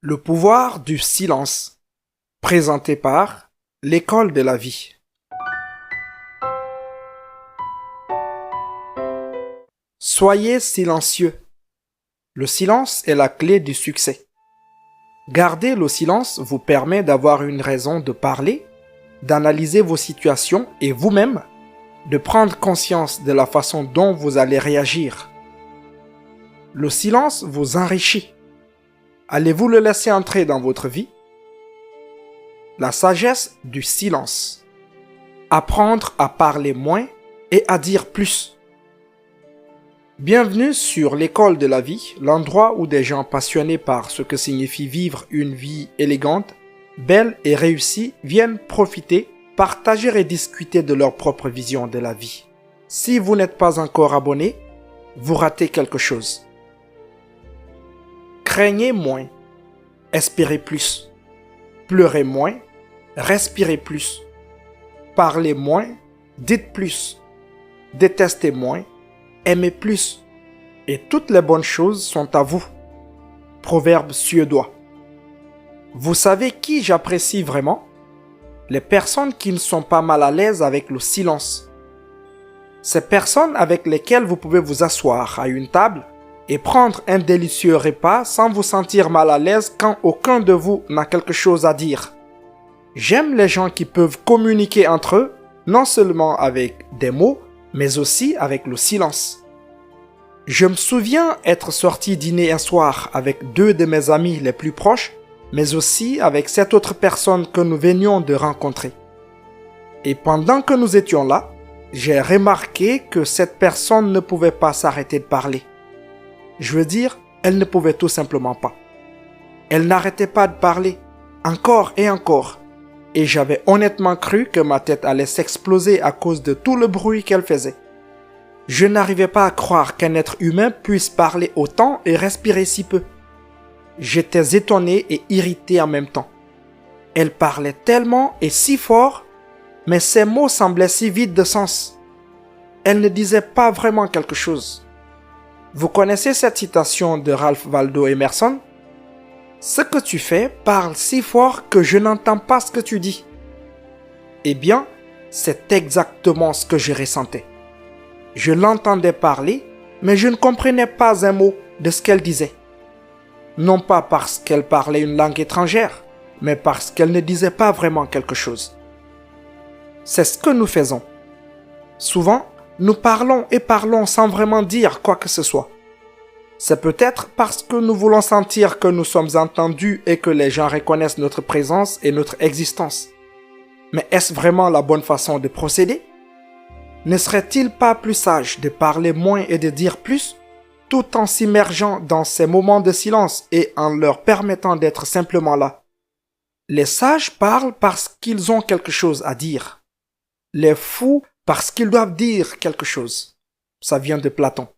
Le pouvoir du silence, présenté par l'école de la vie. Soyez silencieux. Le silence est la clé du succès. Garder le silence vous permet d'avoir une raison de parler, d'analyser vos situations et vous-même, de prendre conscience de la façon dont vous allez réagir. Le silence vous enrichit. Allez-vous le laisser entrer dans votre vie? La sagesse du silence. Apprendre à parler moins et à dire plus. Bienvenue sur l'école de la vie, l'endroit où des gens passionnés par ce que signifie vivre une vie élégante, belle et réussie viennent profiter, partager et discuter de leur propre vision de la vie. Si vous n'êtes pas encore abonné, vous ratez quelque chose. Craignez moins, espérez plus, pleurez moins, respirez plus, parlez moins, dites plus, détestez moins, aimez plus, et toutes les bonnes choses sont à vous. Proverbe suédois. Vous savez qui j'apprécie vraiment? Les personnes qui ne sont pas mal à l'aise avec le silence. Ces personnes avec lesquelles vous pouvez vous asseoir à une table et prendre un délicieux repas sans vous sentir mal à l'aise quand aucun de vous n'a quelque chose à dire. J'aime les gens qui peuvent communiquer entre eux, non seulement avec des mots, mais aussi avec le silence. Je me souviens être sorti dîner un soir avec 2 de mes amis les plus proches, mais aussi avec 7 autres personnes que nous venions de rencontrer. Et pendant que nous étions là, j'ai remarqué que cette personne ne pouvait pas s'arrêter de parler. Je veux dire, elle ne pouvait tout simplement pas. Elle n'arrêtait pas de parler, encore et encore. Et j'avais honnêtement cru que ma tête allait s'exploser à cause de tout le bruit qu'elle faisait. Je n'arrivais pas à croire qu'un être humain puisse parler autant et respirer si peu. J'étais étonné et irrité en même temps. Elle parlait tellement et si fort, mais ses mots semblaient si vides de sens. Elle ne disait pas vraiment quelque chose. Vous connaissez cette citation de Ralph Waldo Emerson? Ce que tu fais parle si fort que je n'entends pas ce que tu dis. Eh bien, c'est exactement ce que je ressentais. Je l'entendais parler, mais je ne comprenais pas un mot de ce qu'elle disait. Non pas parce qu'elle parlait une langue étrangère, mais parce qu'elle ne disait pas vraiment quelque chose. C'est ce que nous faisons. Souvent, nous parlons et parlons sans vraiment dire quoi que ce soit. C'est peut-être parce que nous voulons sentir que nous sommes entendus et que les gens reconnaissent notre présence et notre existence. Mais est-ce vraiment la bonne façon de procéder? Ne serait-il pas plus sage de parler moins et de dire plus, tout en s'immergeant dans ces moments de silence et en leur permettant d'être simplement là? Les sages parlent parce qu'ils ont quelque chose à dire. Les fous parce qu'ils doivent dire quelque chose. Ça vient de Platon.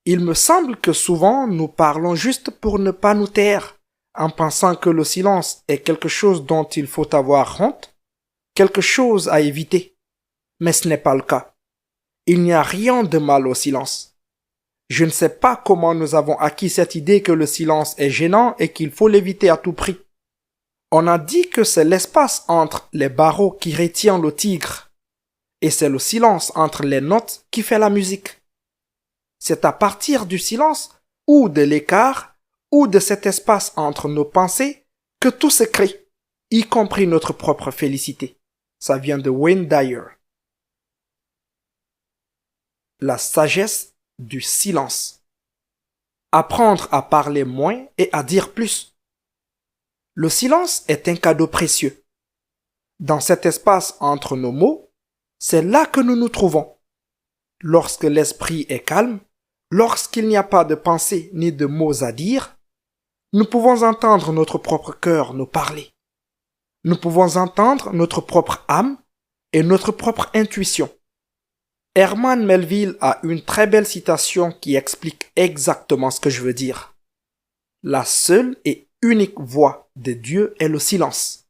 Il me semble que souvent nous parlons juste pour ne pas nous taire, en pensant que le silence est quelque chose dont il faut avoir honte, quelque chose à éviter. Mais ce n'est pas le cas. Il n'y a rien de mal au silence. Je ne sais pas comment nous avons acquis cette idée que le silence est gênant et qu'il faut l'éviter à tout prix. On a dit que c'est l'espace entre les barreaux qui retient le tigre. Et c'est le silence entre les notes qui fait la musique. C'est à partir du silence, ou de l'écart, ou de cet espace entre nos pensées, que tout se crée, y compris notre propre félicité. Ça vient de Wayne Dyer. La sagesse du silence. Apprendre à parler moins et à dire plus. Le silence est un cadeau précieux. Dans cet espace entre nos mots, c'est là que nous nous trouvons. Lorsque l'esprit est calme, lorsqu'il n'y a pas de pensée ni de mots à dire, nous pouvons entendre notre propre cœur nous parler. Nous pouvons entendre notre propre âme et notre propre intuition. Herman Melville a une très belle citation qui explique exactement ce que je veux dire. La seule et unique voix de Dieu est le silence.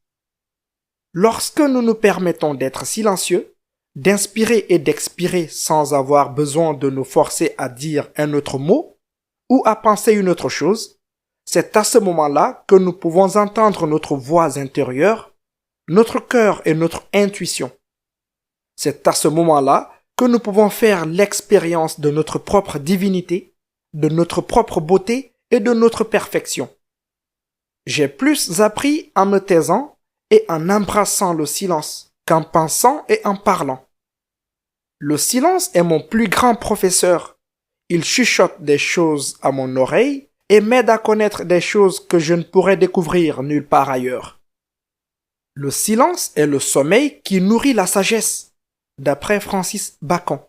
Lorsque nous nous permettons d'être silencieux, d'inspirer et d'expirer sans avoir besoin de nous forcer à dire un autre mot ou à penser une autre chose, C'est à ce moment-là que nous pouvons entendre notre voix intérieure, notre cœur et notre intuition. C'est à ce moment-là que nous pouvons faire l'expérience de notre propre divinité, de notre propre beauté et de notre perfection. J'ai plus appris en me taisant et en embrassant le silence qu'en pensant et en parlant. Le silence est mon plus grand professeur. Il chuchote des choses à mon oreille et m'aide à connaître des choses que je ne pourrais découvrir nulle part ailleurs. Le silence est le sommeil qui nourrit la sagesse, d'après Francis Bacon.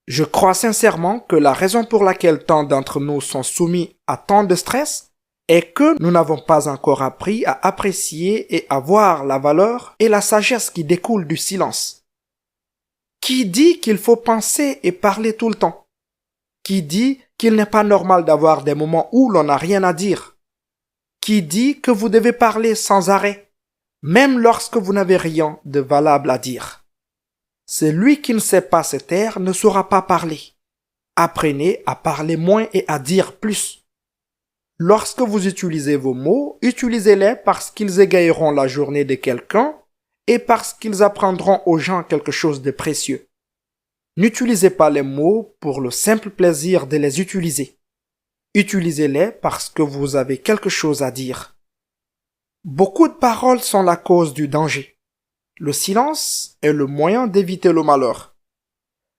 Je crois sincèrement que la raison pour laquelle tant d'entre nous sont soumis à tant de stress est que nous n'avons pas encore appris à apprécier et à voir la valeur et la sagesse qui découlent du silence. Qui dit qu'il faut penser et parler tout le temps? Qui dit qu'il n'est pas normal d'avoir des moments où l'on n'a rien à dire? Qui dit que vous devez parler sans arrêt, même lorsque vous n'avez rien de valable à dire? Celui qui ne sait pas se taire ne saura pas parler. Apprenez à parler moins et à dire plus. Lorsque vous utilisez vos mots, utilisez-les parce qu'ils égayeront la journée de quelqu'un et parce qu'ils apprendront aux gens quelque chose de précieux. N'utilisez pas les mots pour le simple plaisir de les utiliser. Utilisez-les parce que vous avez quelque chose à dire. Beaucoup de paroles sont la cause du danger. Le silence est le moyen d'éviter le malheur.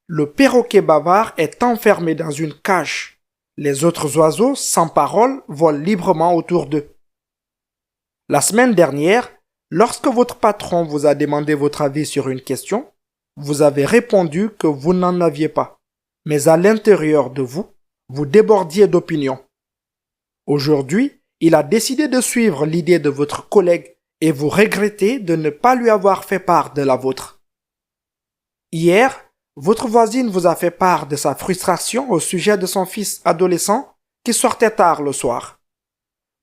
Le perroquet bavard est enfermé dans une cage. Les autres oiseaux, sans parole, volent librement autour d'eux. La semaine dernière, lorsque votre patron vous a demandé votre avis sur une question, vous avez répondu que vous n'en aviez pas. Mais à l'intérieur de vous, vous débordiez d'opinion. Aujourd'hui, il a décidé de suivre l'idée de votre collègue et vous regrettez de ne pas lui avoir fait part de la vôtre. Hier, votre voisine vous a fait part de sa frustration au sujet de son fils adolescent qui sortait tard le soir.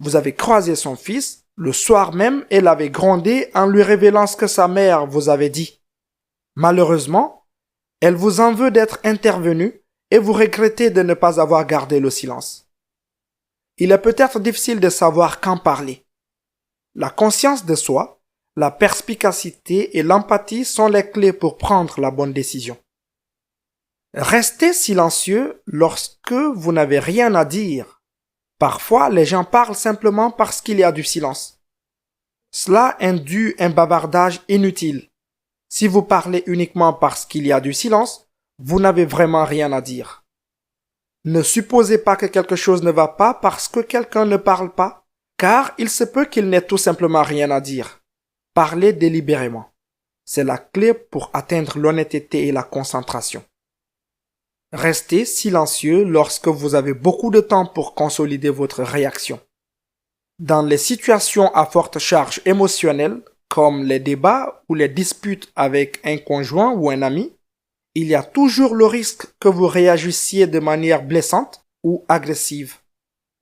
Vous avez croisé son fils le soir même et l'avez grondé en lui révélant ce que sa mère vous avait dit. Malheureusement, elle vous en veut d'être intervenue et vous regrettez de ne pas avoir gardé le silence. Il est peut-être difficile de savoir quand parler. La conscience de soi, la perspicacité et l'empathie sont les clés pour prendre la bonne décision. Restez silencieux lorsque vous n'avez rien à dire. Parfois, les gens parlent simplement parce qu'il y a du silence. Cela induit un bavardage inutile. Si vous parlez uniquement parce qu'il y a du silence, vous n'avez vraiment rien à dire. Ne supposez pas que quelque chose ne va pas parce que quelqu'un ne parle pas, car il se peut qu'il n'ait tout simplement rien à dire. Parlez délibérément. C'est la clé pour atteindre l'honnêteté et la concentration. Restez silencieux lorsque vous avez beaucoup de temps pour consolider votre réaction. Dans les situations à forte charge émotionnelle, comme les débats ou les disputes avec un conjoint ou un ami, il y a toujours le risque que vous réagissiez de manière blessante ou agressive.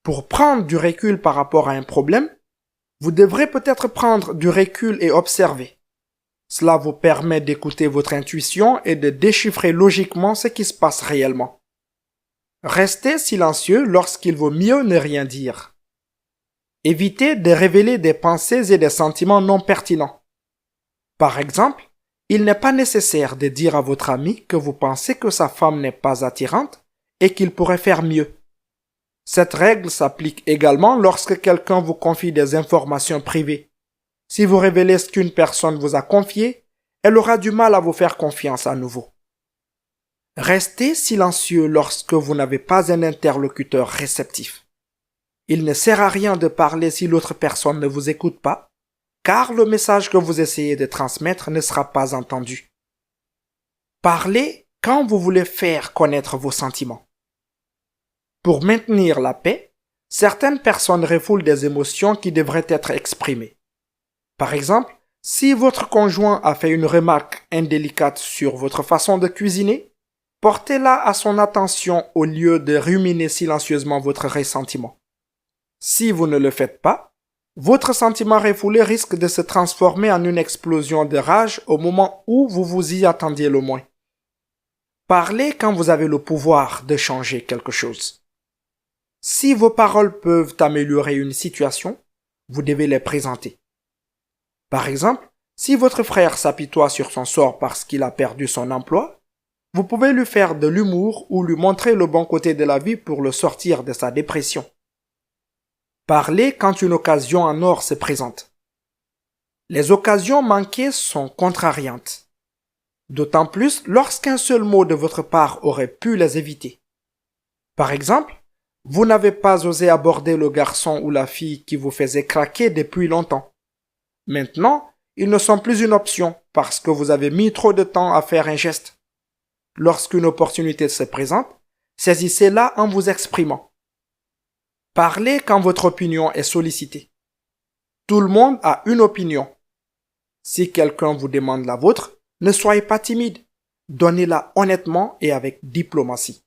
Pour prendre du recul par rapport à un problème, vous devrez peut-être prendre du recul et observer. Cela vous permet d'écouter votre intuition et de déchiffrer logiquement ce qui se passe réellement. Restez silencieux lorsqu'il vaut mieux ne rien dire. Évitez de révéler des pensées et des sentiments non pertinents. Par exemple, il n'est pas nécessaire de dire à votre ami que vous pensez que sa femme n'est pas attirante et qu'il pourrait faire mieux. Cette règle s'applique également lorsque quelqu'un vous confie des informations privées. Si vous révélez ce qu'une personne vous a confié, elle aura du mal à vous faire confiance à nouveau. Restez silencieux lorsque vous n'avez pas un interlocuteur réceptif. Il ne sert à rien de parler si l'autre personne ne vous écoute pas, car le message que vous essayez de transmettre ne sera pas entendu. Parlez quand vous voulez faire connaître vos sentiments. Pour maintenir la paix, certaines personnes refoulent des émotions qui devraient être exprimées. Par exemple, si votre conjoint a fait une remarque indélicate sur votre façon de cuisiner, portez-la à son attention au lieu de ruminer silencieusement votre ressentiment. Si vous ne le faites pas, votre sentiment refoulé risque de se transformer en une explosion de rage au moment où vous vous y attendiez le moins. Parlez quand vous avez le pouvoir de changer quelque chose. Si vos paroles peuvent améliorer une situation, vous devez les présenter. Par exemple, si votre frère s'apitoie sur son sort parce qu'il a perdu son emploi, vous pouvez lui faire de l'humour ou lui montrer le bon côté de la vie pour le sortir de sa dépression. Parlez quand une occasion en or se présente. Les occasions manquées sont contrariantes, d'autant plus lorsqu'un seul mot de votre part aurait pu les éviter. Par exemple, vous n'avez pas osé aborder le garçon ou la fille qui vous faisait craquer depuis longtemps. Maintenant, ils ne sont plus une option parce que vous avez mis trop de temps à faire un geste. Lorsqu'une opportunité se présente, saisissez-la en vous exprimant. Parlez quand votre opinion est sollicitée. Tout le monde a une opinion. Si quelqu'un vous demande la vôtre, ne soyez pas timide. Donnez-la honnêtement et avec diplomatie.